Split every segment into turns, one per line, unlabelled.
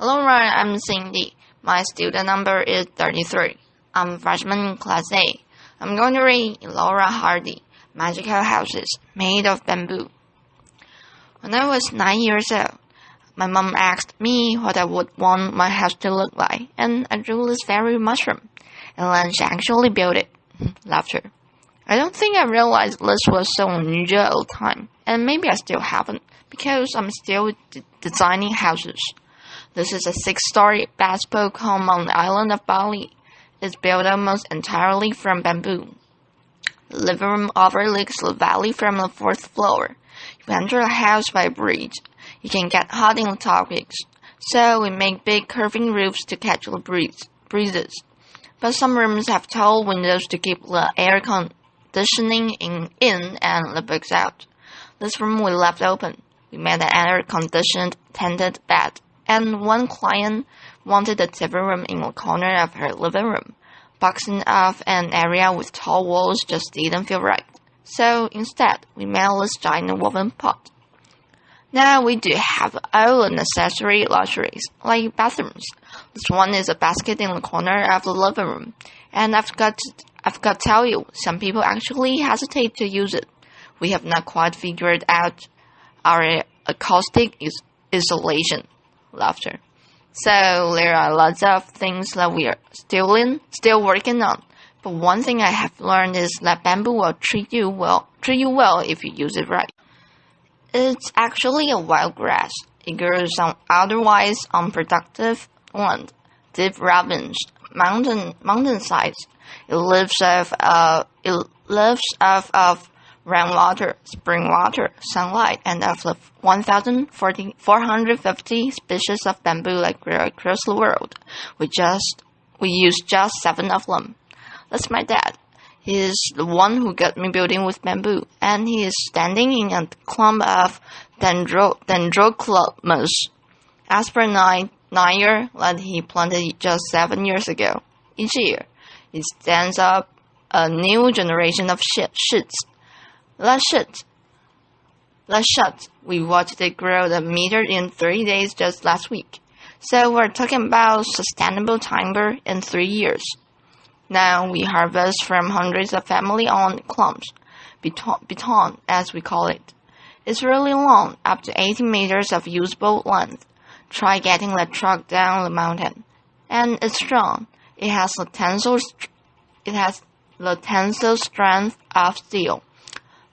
Elora, I'm Cindy. My student number is 33. I'm freshman in Class A. I'm going to read Elora Hardy, Magical Houses Made of Bamboo. When I was 9 years old, my mom asked me what I would want my house to look like, and I drew this fairy mushroom, and then she actually built it. Laughter. I don't think I realized this was so unusual at the time, and maybe I still haven't, because I'm still designing houses. This is a 6-story bespoke home on the island of Bali. It's built almost entirely from bamboo. The living room overlooks the valley from the 4th floor. You enter the house by a bridge. You can get hot in the tropics, so we make big curving roofs to catch the breezes. But some rooms have tall windows to keep the air conditioning in and the bugs out. This room we left open. We made an air-conditioned tented bed, and one client wanted a TV room in the corner of her living room. Boxing off an area with tall walls just didn't feel right. So instead, we made this giant woven pot. Now we do have all the necessary luxuries, like bathrooms. This one is a basket in the corner of the living room, and I've got to tell you, some people actually hesitate to use it. We have not quite figured out our acoustic isolation. Laughter. So there are lots of things that we are still working on. But one thing I have learned is that bamboo will treat you well if you use it right. It's actually a wild grass. It grows on otherwise unproductive land, deep ravines, mountainsides. It lives off of rainwater, spring water, sunlight, and of the 1,450 species of bamboo that grow across the world. We use just 7 of them. That's my dad. He is the one who got me building with bamboo, and he is standing in a clump of dendroclomus, Aspernayer that he planted just 7 years ago. Each year, it stands up a new generation of shoots. Let's shut. We watched it grow a meter in 3 days just last week. So we're talking about sustainable timber in 3 years. Now we harvest from hundreds of family-owned clumps, beton as we call it. It's really long, up to 80 meters of usable length. Try getting the truck down the mountain. And it's strong. It has the tensile strength of steel,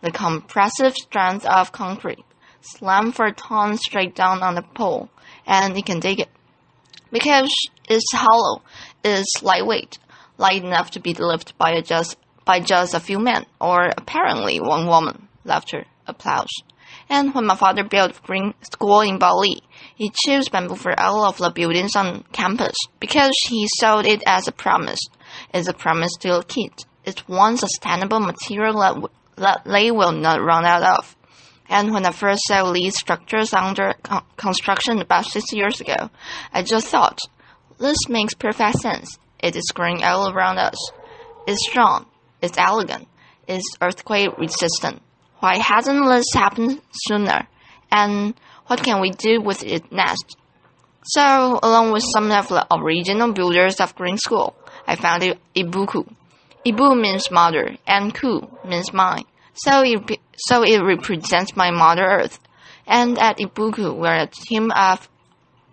the compressive strength of concrete. Slam for a ton straight down on the pole, and it can take it. Because it's hollow, it's lightweight, light enough to be lifted by just a few men, or apparently one woman. Laughter, applause. And when my father built a green school in Bali, he chose bamboo for all of the buildings on campus because he saw it as a promise. It's a promise to the kids. It's one sustainable material that they will not run out of. And when I first saw these structures under construction about 6 years ago, I just thought, this makes perfect sense. It is growing all around us. It's strong. It's elegant. It's earthquake resistant. Why hasn't this happened sooner? And what can we do with it next? So, along with some of the original builders of Green School, I founded Ibuku. Ibu means mother, and ku means mine. So it represents my Mother Earth. And at Ibuku, we're a team of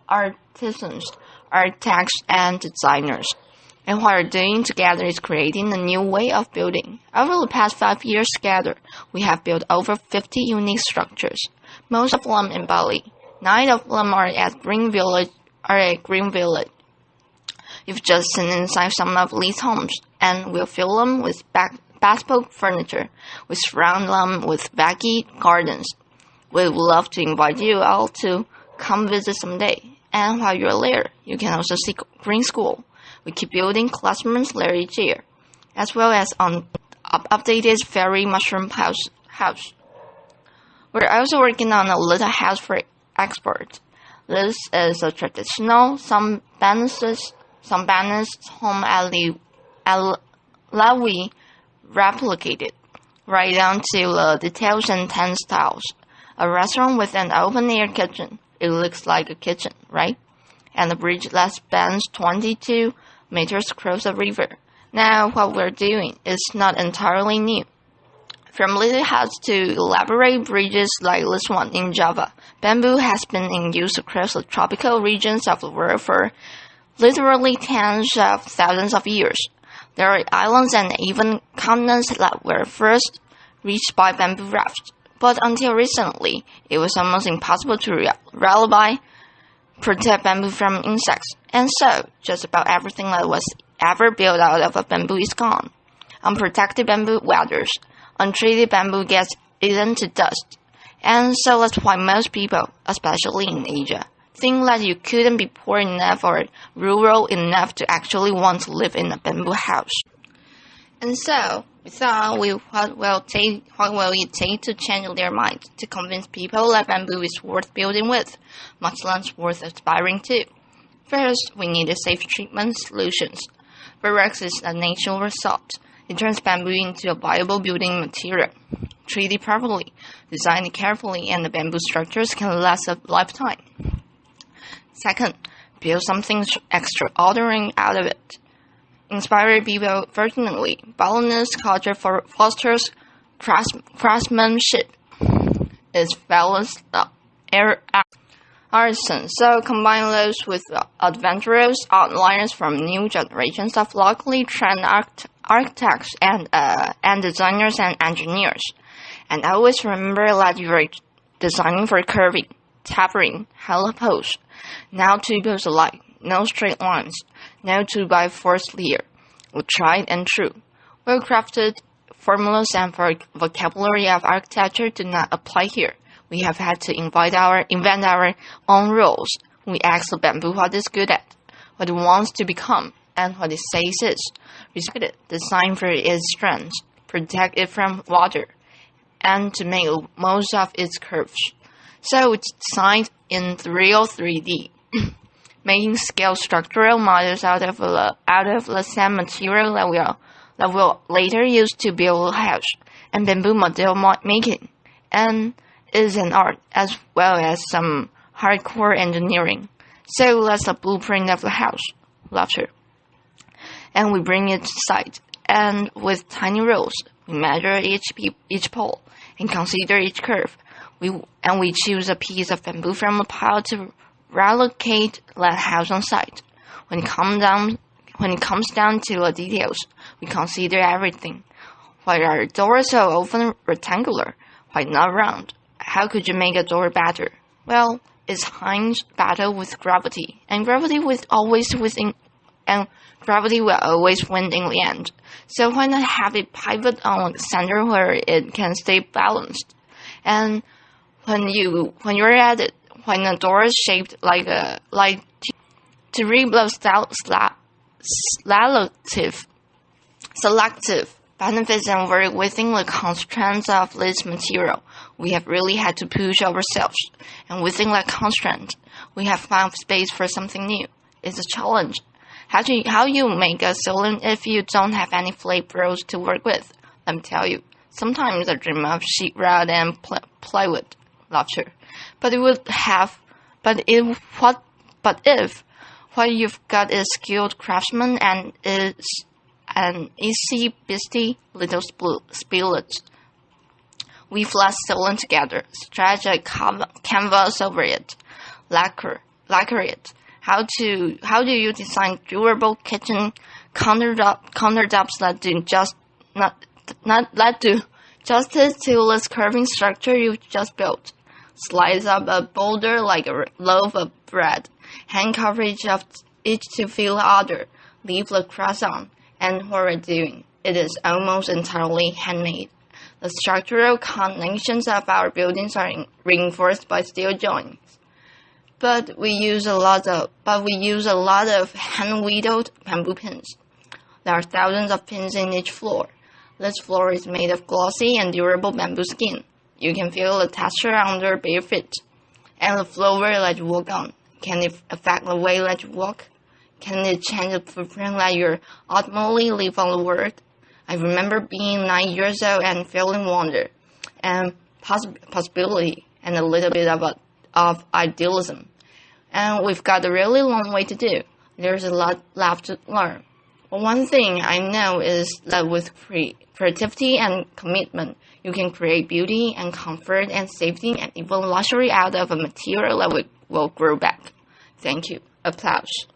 artisans, architects, and designers. And what we're doing together is creating a new way of building. Over the past 5 years together, we have built over 50 unique structures, most of them in Bali. 9 of them are at Green Village. You've just seen inside some of these homes, and we'll fill them with bespoke furniture. We surround them with baggy gardens. We would love to invite you all to come visit someday. And while you're there, you can also see Green School. We keep building classrooms there each year, as well as on updated fairy mushroom house. We're also working on a little house for export. This is a traditional Sambanese home that we replicated right down to the details and textiles. A restaurant with an open-air kitchen. It looks like a kitchen, right? and the bridge that spans 22 meters across the river. Now, what we're doing is not entirely new. From little huts to elaborate bridges like this one in Java, bamboo has been in use across the tropical regions of the world for literally tens of thousands of years. There are islands and even continents that were first reached by bamboo rafts, but until recently, it was almost impossible to reliably protect bamboo from insects, and so just about everything that was ever built out of a bamboo is gone. Unprotected bamboo withers, untreated bamboo gets eaten to dust, and so that's why most people, especially in Asia, think that you couldn't be poor enough or rural enough to actually want to live in a bamboo house. And so, we thought, what will it take to change their minds, to convince people that bamboo is worth building with, much less worth aspiring to? First, we need safe treatment solutions. Borax is a natural result. It turns bamboo into a viable building material. Treat it properly, design it carefully, and the bamboo structures can last a lifetime. Second, build something extraordinary out of it. Inspire people. Fortunately, Balinese culture fosters craftsmanship. Its fellows artisans, so combine those with adventurous outliers from new generations of locally trained architects and designers and engineers. And always remember that you are designing for curving, tapering, hollow posts. Now two posts alike, no straight lines, no 2x4 layer. Tried and true. Well-crafted formulas and vocabulary of architecture do not apply here. We have had to invent our own rules. We ask the bamboo what it's good at, what it wants to become, and what it says is. Respect it, design for its strengths, protect it from water, and to make most of its curves. So it's designed in real 3D, making scale structural models out of the same material that we'll later use to build a house, and bamboo model making, and is an art as well as some hardcore engineering. So that's the blueprint of the house. Laughter. And we bring it to site, and with tiny rules, we measure each pole and consider each curve. We choose a piece of bamboo from the pile to relocate that house on site. When it comes down to the details, we consider everything. Why are doors so often rectangular? Why not round? How could you make a door better? Well, it's Heinz battle with gravity, and gravity will always win in the end. So why not have it pivot on the center where it can stay balanced? And when you're at it, when a door is shaped like to rebuild selective benefits and work within the constraints of this material, we have really had to push ourselves, and within that constraint, we have found space for something new. It's a challenge. How you make a ceiling if you don't have any flat bros to work with? Let me tell you, sometimes I dream of sheetrock and plywood. Laughter. But if what you've got is skilled craftsman and is an easy beastie little spillage. We flat ceiling together, stretch a canvas over it, lacquer it. How do you design durable kitchen countertops that do justice to this curving structure you've just built? Slice up a boulder like a loaf of bread, hand coverage of each to fill the other, leave the crust on, and what we're doing, it is almost entirely handmade. The structural connections of our buildings are reinforced by steel joints, but we use a lot of hand-whittled bamboo pins. There are thousands of pins in each floor. This floor is made of glossy and durable bamboo skin. You can feel the texture under bare feet, and the floor that you walk on. Can it affect the way that you walk? Can it change the footprint that you ultimately leave on the world? I remember being 9 years old and feeling wonder and possibility and a little bit of idealism. And we've got a really long way to do. There's a lot left to learn. But one thing I know is that with creativity and commitment, you can create beauty and comfort and safety and even luxury out of a material that will grow back. Thank you. Applause.